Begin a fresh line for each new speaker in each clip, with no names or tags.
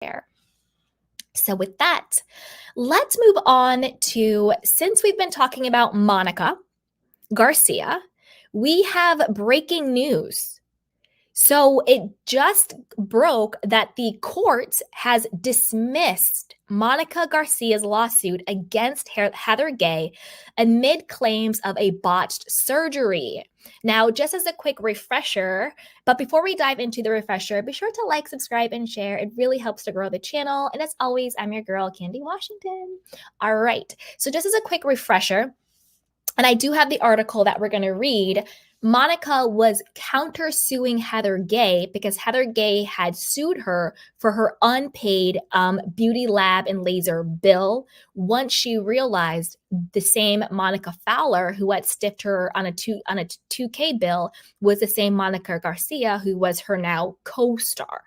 share. So with that, let's move on to, since we've been talking about Monica Garcia, we have breaking news. So it just broke that the court has dismissed Monica Garcia's lawsuit against Heather Gay amid claims of a botched surgery. Now, just as a quick refresher, but before we dive into the refresher, be sure to like, subscribe, and share. It really helps to grow the channel. And as always, I'm your girl, Candy Washington. All right. So just as a quick refresher, and I do have the article that we're going to read. Monica was countersuing Heather Gay because Heather Gay had sued her for her unpaid beauty lab and laser bill once she realized the same Monica Fowler who had stiffed her on a 2K bill was the same Monica Garcia who was her now co-star.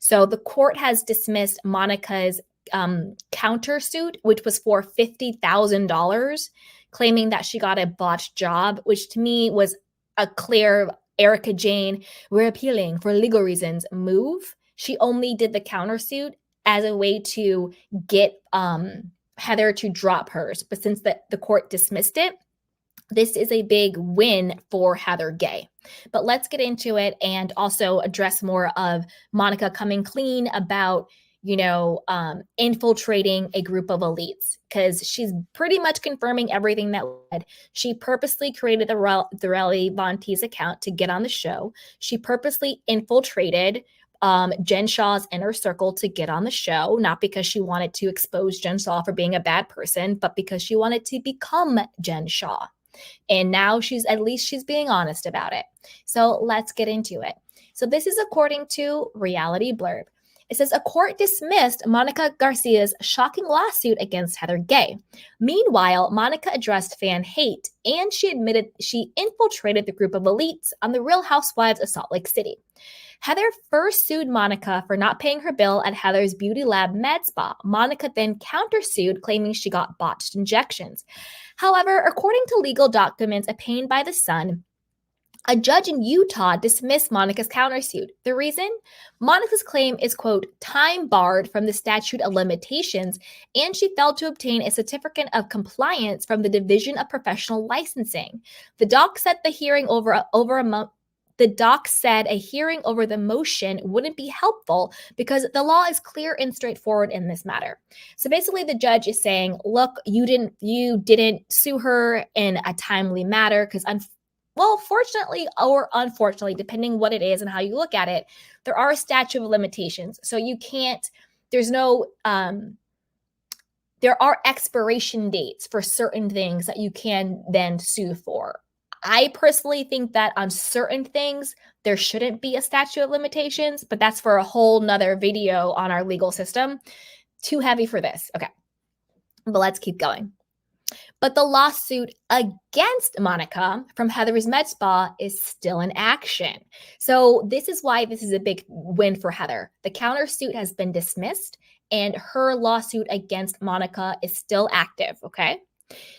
So the court has dismissed Monica's countersuit, which was for $50,000, claiming that she got a botched job, which to me was a clear Erica Jane, we're appealing for legal reasons move. She only did the countersuit as a way to get Heather to drop hers. But since the court dismissed it, this is a big win for Heather Gay. But let's get into it and also address more of Monica coming clean about infiltrating a group of elites, because she's pretty much confirming everything that led. She purposely created the Blvd account to get on the show. She purposely infiltrated Jen Shah's inner circle to get on the show, not because she wanted to expose Jen Shah for being a bad person, but because she wanted to become Jen Shah. And now she's being honest about it. So let's get into it. So this is according to Reality Blurb. It says a court dismissed Monica Garcia's shocking lawsuit against Heather Gay. Meanwhile, Monica addressed fan hate, and she admitted she infiltrated the group of elites on The Real Housewives of Salt Lake City. Heather first sued Monica for not paying her bill at Heather's beauty lab med spa. Monica then countersued, claiming she got botched injections. However, according to legal documents obtained by The Sun, a judge in Utah dismissed Monica's countersuit. The reason? Monica's claim is, quote, time barred from the statute of limitations, and she failed to obtain a certificate of compliance from the Division of Professional Licensing. The doc said a hearing over the motion wouldn't be helpful because the law is clear and straightforward in this matter. So basically the judge is saying, look, you didn't sue her in a timely manner because fortunately or unfortunately, depending what it is and how you look at it, there are a statute of limitations. So you can't, there are expiration dates for certain things that you can then sue for. I personally think that on certain things, there shouldn't be a statute of limitations, but that's for a whole nother video on our legal system. Too heavy for this. Okay, but let's keep going. But the lawsuit against Monica from Heather's Med Spa is still in action. So this is why this is a big win for Heather. The countersuit has been dismissed and her lawsuit against Monica is still active, okay?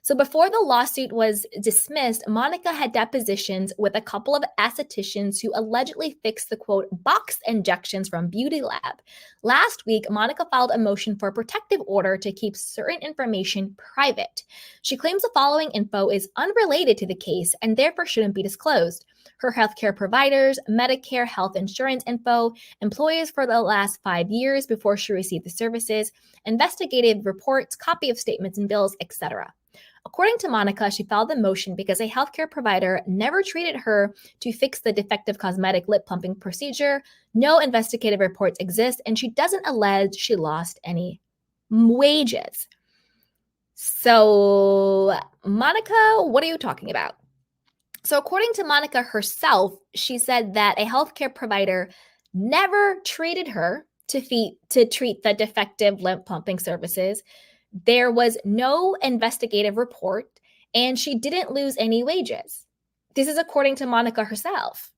So before the lawsuit was dismissed, Monica had depositions with a couple of estheticians who allegedly fixed the, quote, box injections from Beauty Lab. Last week, Monica filed a motion for a protective order to keep certain information private. She claims the following info is unrelated to the case and therefore shouldn't be disclosed: her healthcare providers, Medicare health insurance info, employees for the last 5 years before she received the services, investigative reports, copy of statements and bills, etc. According to Monica, she filed the motion because a healthcare provider never treated her to fix the defective cosmetic lip pumping procedure. No investigative reports exist, and she doesn't allege she lost any wages. So, Monica, what are you talking about? So according to Monica herself, she said that a healthcare provider never treated her to treat the defective lip pumping services. There was no investigative report, and she didn't lose any wages. This is according to Monica herself.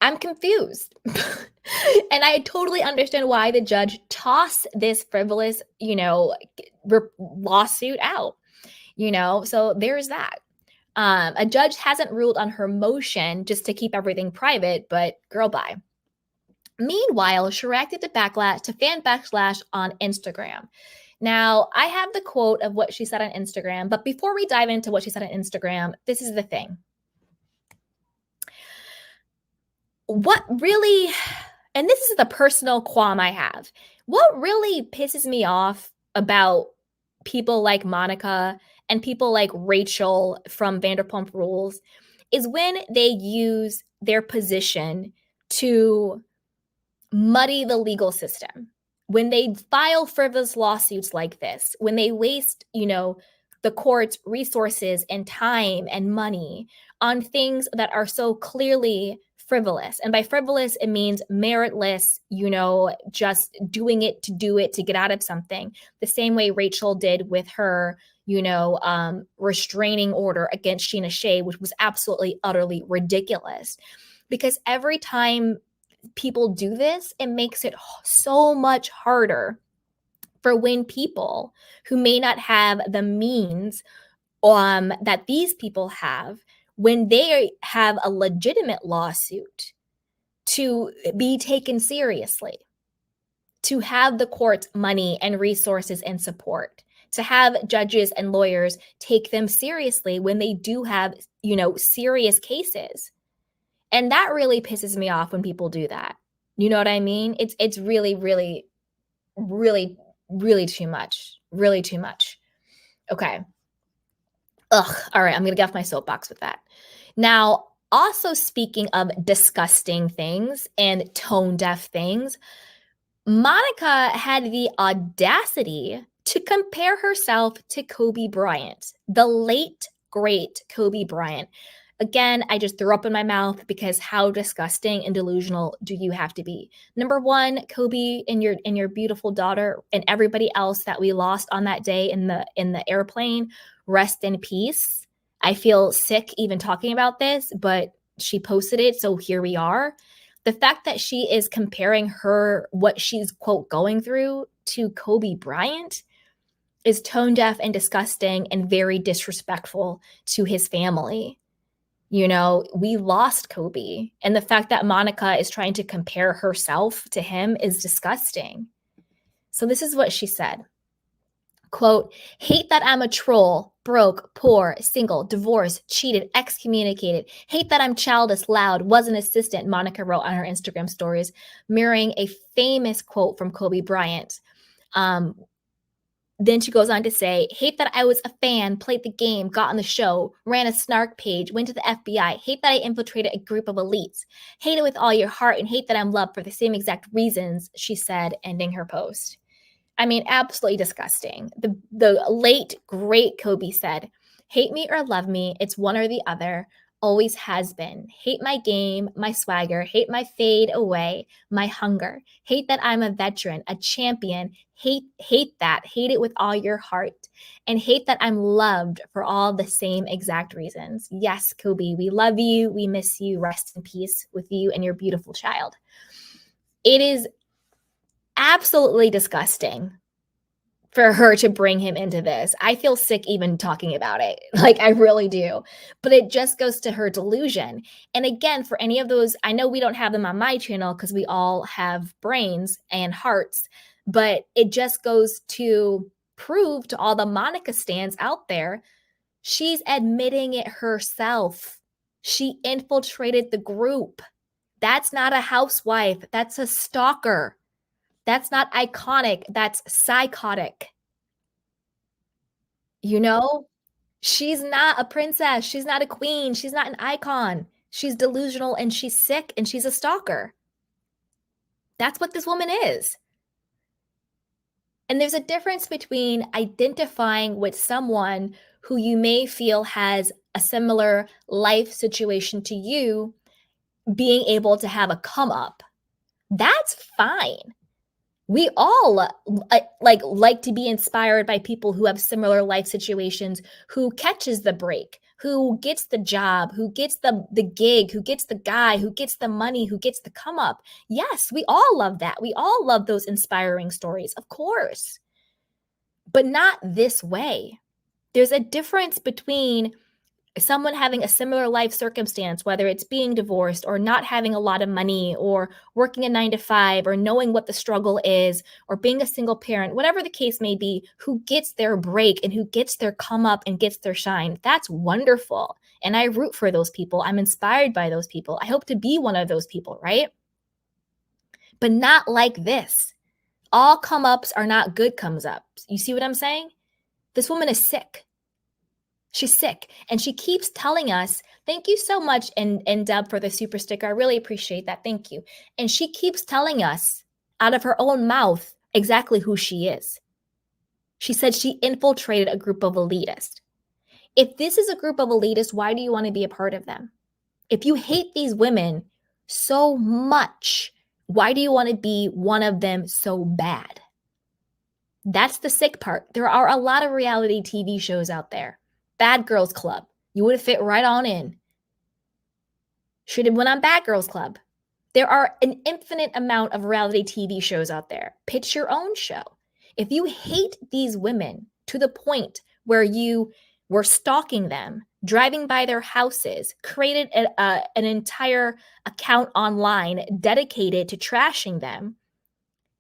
I'm confused. And I totally understand why the judge tossed this frivolous, lawsuit out, so there's that. A judge hasn't ruled on her motion just to keep everything private, but girl, bye. Meanwhile, she reacted to fan backlash on Instagram. Now, I have the quote of what she said on Instagram, but before we dive into what she said on Instagram, this is the thing. What really, and this is the personal qualm I have, what really pisses me off about people like Monica and people like Rachel from Vanderpump Rules is when they use their position to muddy the legal system. When they file frivolous lawsuits like this, when they waste, the court's resources and time and money on things that are so clearly frivolous. And by frivolous, it means meritless, just doing it to do it to get out of something. The same way Rachel did with her, restraining order against Sheena Shea, which was absolutely, utterly ridiculous. Because every time people do this, it makes it so much harder for when people who may not have the means that these people have, when they have a legitimate lawsuit, to be taken seriously, to have the court's money and resources and support, to have judges and lawyers take them seriously when they do have, serious cases. And that really pisses me off when people do that. You know what I mean? It's really, really, really, really too much. Really too much. Okay. Ugh. All right. I'm going to get off my soapbox with that. Now, also speaking of disgusting things and tone deaf things, Monica had the audacity to compare herself to Kobe Bryant, the late, great Kobe Bryant. Again, I just threw up in my mouth because how disgusting and delusional do you have to be? Number one, Kobe and your beautiful daughter and everybody else that we lost on that day in the airplane, rest in peace. I feel sick even talking about this, but she posted it, so here we are. The fact that she is comparing what she's, quote, going through to Kobe Bryant is tone deaf and disgusting and very disrespectful to his family. We lost Kobe, and the fact that Monica is trying to compare herself to him is disgusting. So this is what she said. Quote, hate that I'm a troll, broke, poor, single, divorced, cheated, excommunicated. Hate that I'm childish, loud, was an assistant, Monica wrote on her Instagram stories, mirroring a famous quote from Kobe Bryant. Then she goes on to say, hate that I was a fan, played the game, got on the show, ran a snark page, went to the FBI. Hate that I infiltrated a group of elites. Hate it with all your heart and hate that I'm loved for the same exact reasons, she said, ending her post. I mean, absolutely disgusting. The late, great Kobe said, hate me or love me, it's one or the other, always has been. Hate my game, my swagger, hate my fade away, my hunger. Hate that I'm a veteran, a champion. Hate that. Hate it with all your heart. And hate that I'm loved for all the same exact reasons. Yes, Kobe, we love you. We miss you. Rest in peace with you and your beautiful child. It is absolutely disgusting for her to bring him into this. I feel sick even talking about it. Like, I really do. But it just goes to her delusion. And again, for any of those, I know we don't have them on my channel because we all have brains and hearts, but it just goes to prove to all the Monica stans out there, she's admitting it herself. She infiltrated the group. That's not a housewife. That's a stalker. That's not iconic. That's psychotic. She's not a princess. She's not a queen. She's not an icon. She's delusional and she's sick and she's a stalker. That's what this woman is. And there's a difference between identifying with someone who you may feel has a similar life situation to you, being able to have a come up. That's fine. We all like to be inspired by people who have similar life situations, who catches the break, who gets the job, who gets the gig, who gets the guy, who gets the money, who gets the come up. Yes, we all love that. We all love those inspiring stories, of course, but not this way. There's a difference between someone having a similar life circumstance, whether it's being divorced or not having a lot of money or working a 9 to 5 or knowing what the struggle is or being a single parent, whatever the case may be, who gets their break and who gets their come up and gets their shine. That's wonderful. And I root for those people. I'm inspired by those people. I hope to be one of those people, right? But not like this. All come ups are not good comes ups. You see what I'm saying? This woman is sick. She's sick. And she keeps telling us, thank you so much, and Deb, for the super sticker. I really appreciate that. Thank you. And she keeps telling us out of her own mouth exactly who she is. She said she infiltrated a group of elitists. If this is a group of elitists, why do you want to be a part of them? If you hate these women so much, why do you want to be one of them so bad? That's the sick part. There are a lot of reality TV shows out there. Bad Girls Club. You would have fit right on in. Should have went on Bad Girls Club. There are an infinite amount of reality TV shows out there. Pitch your own show. If you hate these women to the point where you were stalking them, driving by their houses, created an entire account online dedicated to trashing them,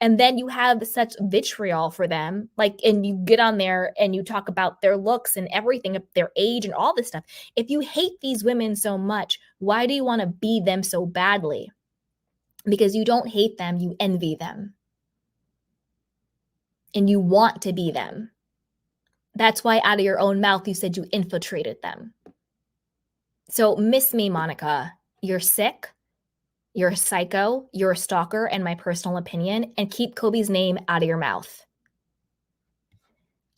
and then you have such vitriol for them, and you get on there and you talk about their looks and everything, their age and all this stuff. If you hate these women so much, why do you want to be them so badly? Because you don't hate them, you envy them. And you want to be them. That's why out of your own mouth, you said you infiltrated them. So miss me, Monica. You're sick. You're a psycho, you're a stalker, in my personal opinion, and keep Kobe's name out of your mouth.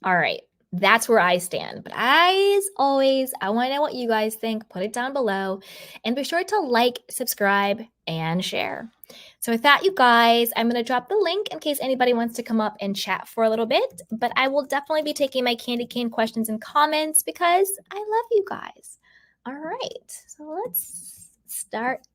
All right, that's where I stand. But as always, I want to know what you guys think. Put it down below. And be sure to like, subscribe, and share. So with that, you guys, I'm going to drop the link in case anybody wants to come up and chat for a little bit. But I will definitely be taking my candy cane questions and comments because I love you guys. All right, so let's start